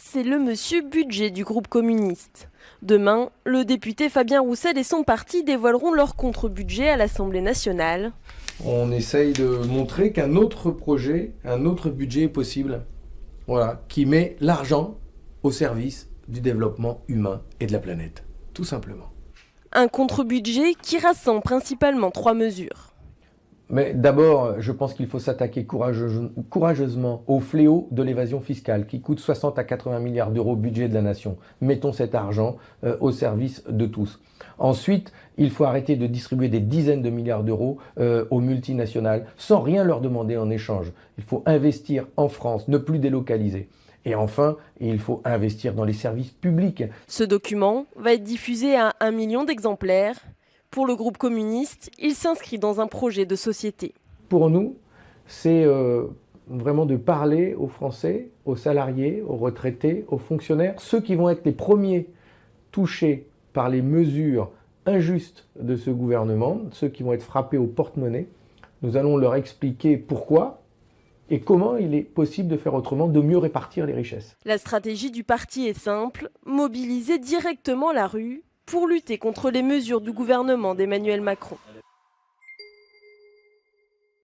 c'est le monsieur budget du groupe communiste. Demain, le député Fabien Roussel et son parti dévoileront leur contre-budget à l'Assemblée nationale. On essaye de montrer qu'un autre projet, un autre budget est possible. Voilà, qui met l'argent au service du développement humain et de la planète, tout simplement. Un contre-budget qui rassemble principalement 3 mesures. Mais d'abord, je pense qu'il faut s'attaquer courageusement au fléau de l'évasion fiscale qui coûte 60 à 80 milliards d'euros au budget de la nation. Mettons cet argent au service de tous. Ensuite, il faut arrêter de distribuer des dizaines de milliards d'euros aux multinationales sans rien leur demander en échange. Il faut investir en France, ne plus délocaliser. Et enfin, il faut investir dans les services publics. Ce document va être diffusé à 1 million d'exemplaires. Pour le groupe communiste, il s'inscrit dans un projet de société. Pour nous, c'est vraiment de parler aux Français, aux salariés, aux retraités, aux fonctionnaires, ceux qui vont être les premiers touchés par les mesures injustes de ce gouvernement, ceux qui vont être frappés au porte-monnaie. Nous allons leur expliquer pourquoi et comment il est possible de faire autrement, de mieux répartir les richesses. La stratégie du parti est simple, mobiliser directement la rue pour lutter contre les mesures du gouvernement d'Emmanuel Macron.